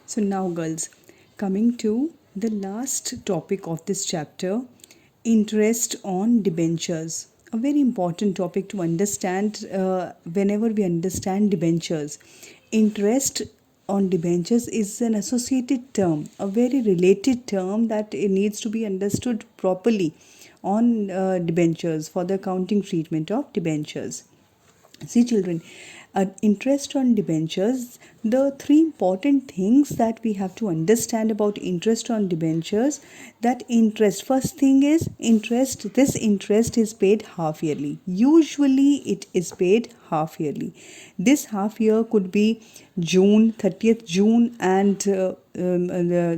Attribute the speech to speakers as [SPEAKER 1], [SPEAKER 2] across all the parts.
[SPEAKER 1] So now girls, coming to the last topic of this chapter, interest on debentures. A very important topic to understand whenever we understand debentures. Interest on debentures is an associated term, a very related term that it needs to be understood properly on debentures for the accounting treatment of debentures. See, children, interest on debentures, the three important things that we have to understand about interest on debentures, that interest, first thing is interest, this interest is paid half yearly. Usually it is paid half yearly. This half year could be June, 30th June, and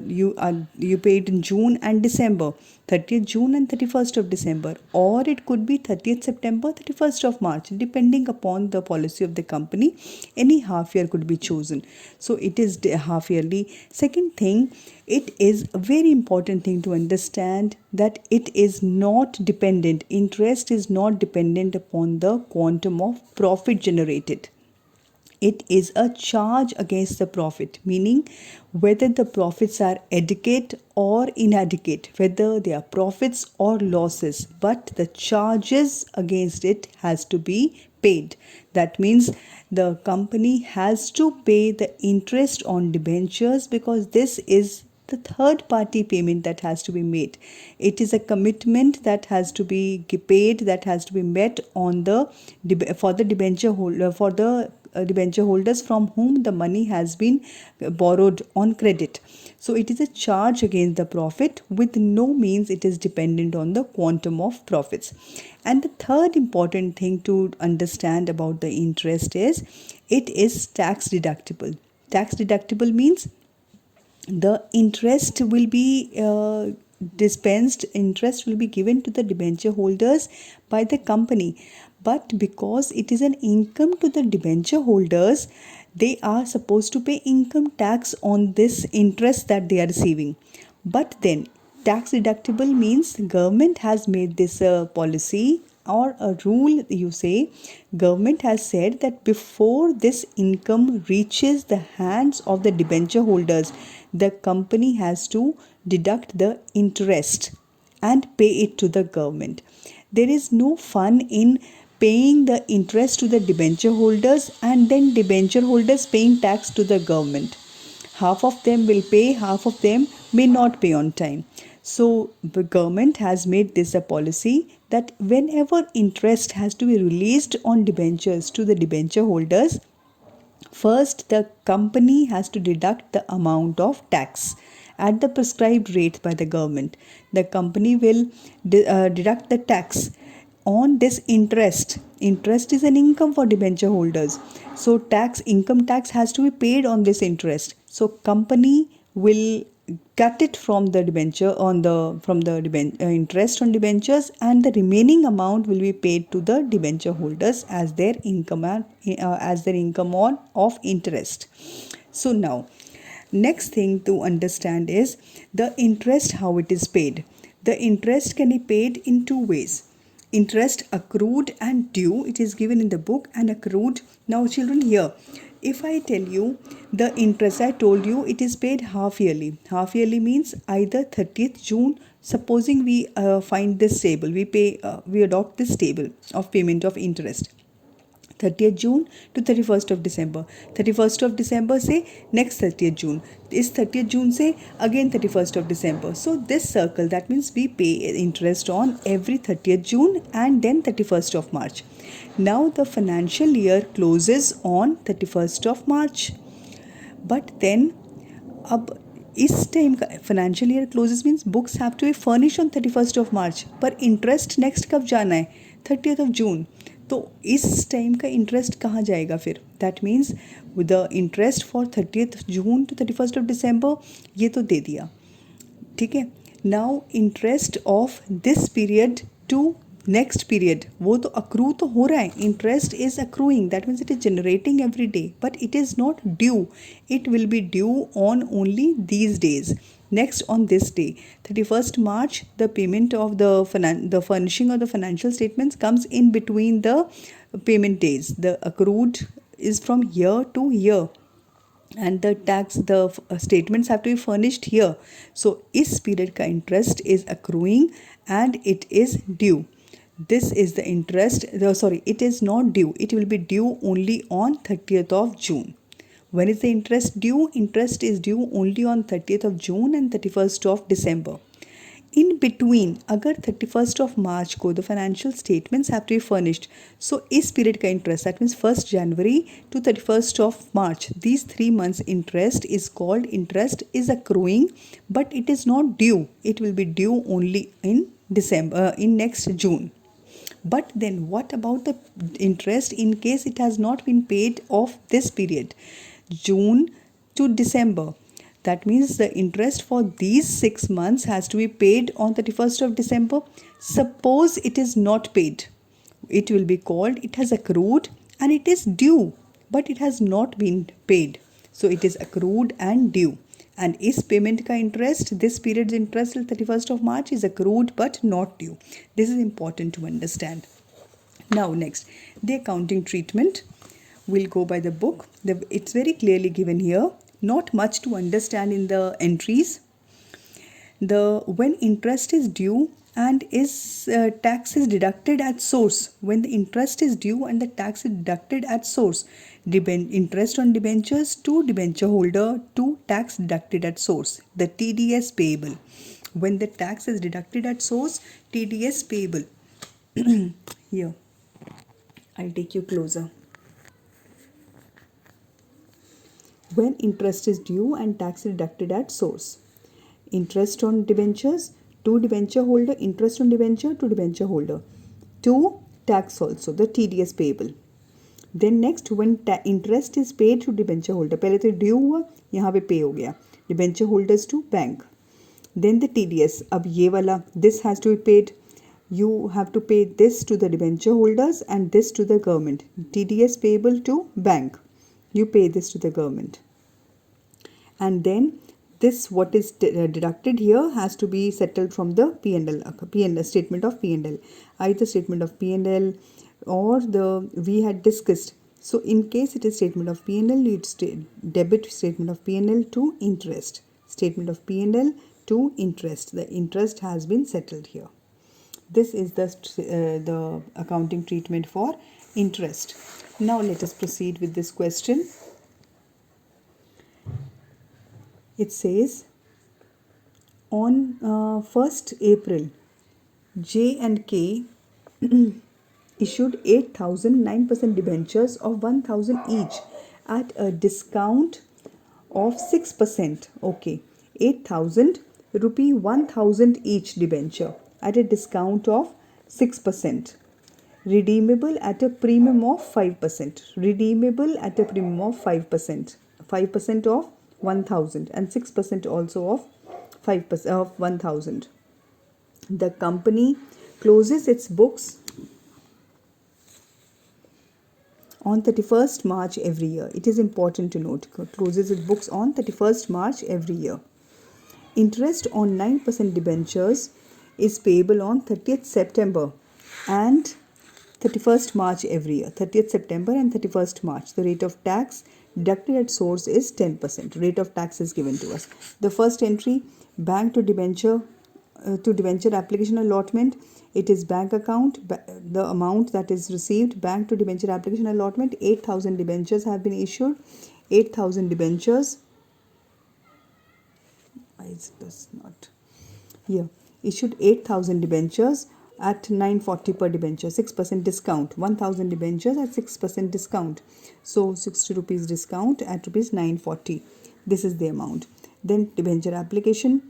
[SPEAKER 1] you paid in June and December, 30th June and 31st of December, or it could be 30th September, 31st of March, depending upon the policy of the company. Any half year could be chosen. So it is half yearly. Second thing, it is a very important thing to understand that it is not dependent. Interest is not dependent upon the quantum of profit generated. It is a charge against the profit, meaning whether the profits are adequate or inadequate, whether they are profits or losses, but the charges against it has to be paid. That means the company has to pay the interest on debentures, because this is the third party payment that has to be made. It is a commitment that has to be paid, that has to be met on the for the debenture holder, for the debenture holders from whom the money has been borrowed on credit. So it is a charge against the profit. With no means it is dependent on the quantum of profits. And the third important thing to understand about the interest is it is tax deductible. Tax deductible means the interest will be dispensed, interest will be given to the debenture holders by the company, but because it is an income to the debenture holders, they are supposed to pay income tax on this interest that they are receiving. But then tax deductible means government has made this policy or a rule, you say, government has said that before this income reaches the hands of the debenture holders, the company has to deduct the interest and pay it to the government. There is no fun in paying the interest to the debenture holders and then debenture holders paying tax to the government. Half of them will pay, half of them may not pay on time. So the government has made this a policy that whenever interest has to be released on debentures to the debenture holders, first the company has to deduct the amount of tax at the prescribed rate by the government. The company will deduct the tax on this interest. Interest is an income for debenture holders, so income tax has to be paid on this interest. So company will cut it from the debenture on the from the interest on debentures, and the remaining amount will be paid to the debenture holders as their income on of interest. So now next thing to understand is the interest, how it is paid. The interest can be paid in two ways: interest accrued and due. It is given in the book, and accrued. Now children, here if I tell you the interest, I told you it is paid half yearly. Half yearly means either 30th June, supposing we find this table, we adopt this table of payment of interest, 30th June to 31st of December. 31st of December say next 30th June. Is 30th June say again 31st of December. So this circle, that means we pay interest on every 30th June and then 31st of March. Now the financial year closes on 31st of March. But then अब इस time का financial year closes means books have to be furnish on 31st of March, पर interest next कब जाना है? 30th of June. तो इस time का इंटरेस्ट कहाँ जाएगा फिर? That means with the interest for 30th June to 31st of December, ये तो दे दिया, ठीक है. Now interest of this period to next period, वो तो अक्रू तो हो रहा है. Interest is accruing, that means it is generating every day, but it is not due. It will be due on only these days. Next, on this day, 31st March, the payment of the furnishing of the financial statements comes in between the payment days. The accrued is from year to year. and the statements have to be furnished here. So इस period का interest is accruing and it is due. This is the interest, sorry, it is not due, it will be due only on 30th of June. When is the interest due? Interest is due only on 30th of June and 31st of December. In between, अगर 31st of March को the financial statements have to be furnished, so इस period का interest, that means 1st January to 31st of March, these 3 months interest is called interest is accruing, but it is not due. It will be due only in December, in next June. But then what about the interest in case it has not been paid of this period, June to December? That means the interest for these 6 months has to be paid on 31st of December. Suppose it is not paid, it will be called it has accrued and it is due, but it has not been paid. So it is accrued and due. And is payment ka interest, this period's interest till 31st of March is accrued but not due. This is important to understand. Now next, the accounting treatment. We'll go by the book. It's very clearly given here. Not much to understand in the entries. When interest is due and tax is deducted at source, when the interest is due and the tax is deducted at source, interest on debentures to debenture holder to tax deducted at source, the TDS payable. When the tax is deducted at source, TDS payable. Here, I'll take you closer. When interest is due and tax is deducted at source, interest on debentures to debenture holder, interest on debenture to debenture holder, to tax also, the TDS payable. Then next, when interest is paid to debenture holder, पहले तो due हुआ, यहाँ पे pay हो गया, debenture holders to bank. Then the TDS, अब ये वाला, this has to be paid. You have to pay this to the debenture holders and this to the government. TDS payable to bank. You pay this to the government. And then this, what is deducted here, has to be settled from the P&L statement of P&L, either statement of P&L or we had discussed. So in case it is statement of P&L, you debit statement of P&L to interest, statement of P&L to interest. The interest has been settled here. This is the accounting treatment for interest. Now let us proceed with this question. It says, on 1st April, J and K issued 8,009% debentures of 1,000 each at a discount of 6%. Okay, 8,000 rupee 1,000 each debenture at a discount of 6%. Redeemable at a premium of 5%. Redeemable at a premium of 5%. 5% of 1,000 and 6% also of 5% of 1,000. The company closes its books on 31st March every year. It is important to note, closes its books on 31st March every year. Interest on 9% debentures is payable on 30th September and 31st March every year. 30th September and 31st March. The rate of tax deducted at source is 10%. Rate of tax is given to us. The first entry, bank to debenture application allotment. It is bank account, the amount that is received, bank to debenture application allotment. 8,000 debentures have been issued. 8,000 debentures. It does not. Here, issued 8,000 debentures at 940 per debenture, 6% discount. 1,000 debentures at 6% discount. So 60 rupees discount at rupees 940. This is the amount. Then debenture application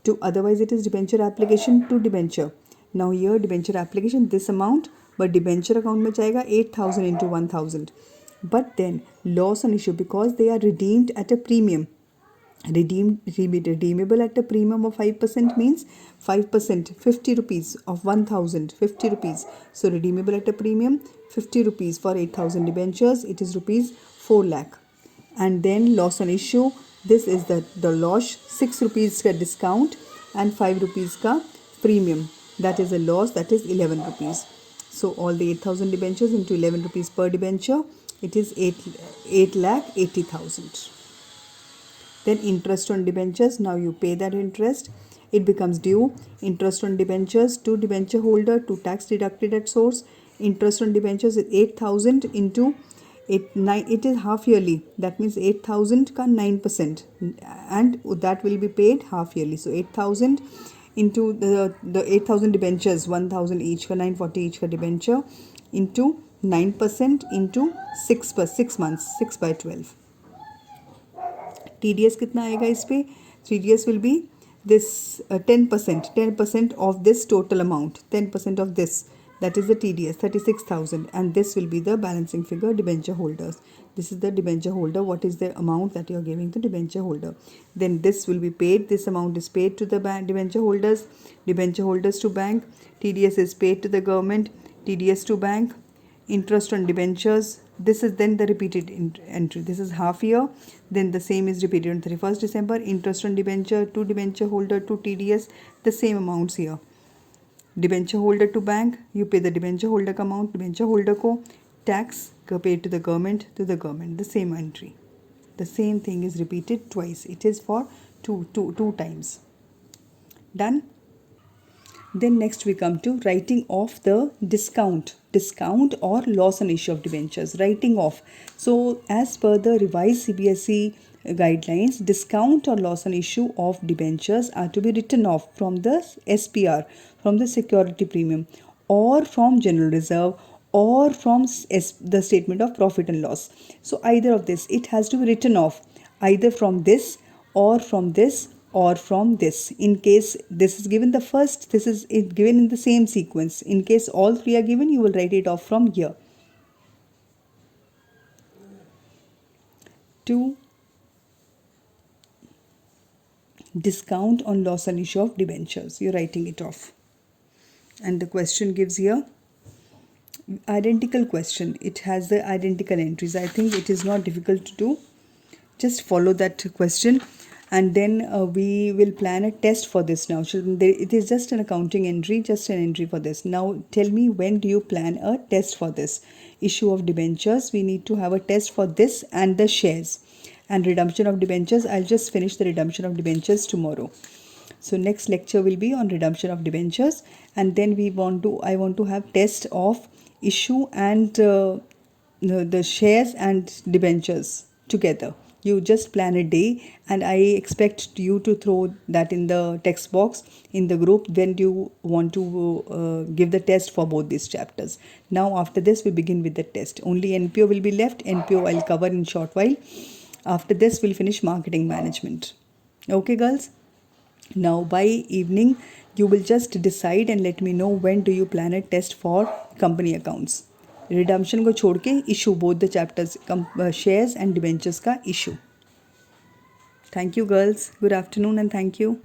[SPEAKER 1] to, otherwise it is debenture application to debenture. Now here debenture application, this amount, but debenture account में जाएगा 8,000 into 1,000. But then loss on issue, because they are redeemed at a premium. Redeemable at a premium of 5% means 5%, 50 rupees of 1,000, 50 rupees. So redeemable at a premium, 50 rupees for 8,000 debentures, it is rupees 4 lakh. And then loss on issue, this is the loss, 6 rupees ka discount and 5 rupees ka premium. That is a loss, that is 11 rupees. So all the 8,000 debentures into 11 rupees per debenture, it is 8 lakh 80,000. Then interest on debentures, now you pay that interest. It becomes due. Interest on debentures to debenture holder to tax deducted at source. Interest on debentures is 8,000 into it is half yearly. That means 8,000 ka 9%, and that will be paid half yearly. So 8,000 into the 8,000 debentures, 1,000 each ka 940 each ka debenture into 9% into 6 per 6 months, 6 by 12. TDS कितना आएगा इस पे? TDS will be this 10% of this total amount, 10% of this, that is the TDS, 36,000, and this will be the balancing figure, debenture holders. This is the debenture holder, what is the amount that you are giving to debenture holder. Then this will be paid, this amount is paid to the debenture holders to bank, TDS is paid to the government, TDS to bank, interest on debentures. This is then the repeated entry. This is half year. Then the same is repeated on 31st December. Interest on debenture to debenture holder to TDS. The same amounts here. Debenture holder to bank. You pay the debenture holder amount. Debenture holder ko tax paid to the government. The same entry. The same thing is repeated twice. It is for two times. Done. Then next we come to writing off the discount or loss on issue of debentures. Writing off. So as per the revised CBSE guidelines, discount or loss on issue of debentures are to be written off from the SPR, from the security premium, or from general reserve, or from the statement of profit and loss. So either of this, it has to be written off either from this or from this or from this. In case this is given the first, this is it given in the same sequence. In case all three are given, you will write it off from here. To discount on loss on issue of debentures, you're writing it off. And the question gives here identical question. It has the identical entries. I think it is not difficult to do. Just follow that question, and then we will plan a test for this now. Children, it is just an accounting entry, just an entry for this. Now tell me, when do you plan a test for this? Issue of debentures, we need to have a test for this and the shares. And redemption of debentures, I'll just finish the redemption of debentures tomorrow. So next lecture will be on redemption of debentures, and then I want to have test of issue and the shares and debentures together. You just plan a day, and I expect you to throw that in the text box in the group when you want to give the test for both these chapters. Now after this we begin with the test. Only NPO will be left. NPO I'll cover in short while. After this we'll finish marketing management. Okay girls? Now by evening you will just decide and let me know when do you plan a test for company accounts. Redemption को छोड़ के issue both the chapters, shares and debentures का issue. Thank you girls. Good afternoon and thank you.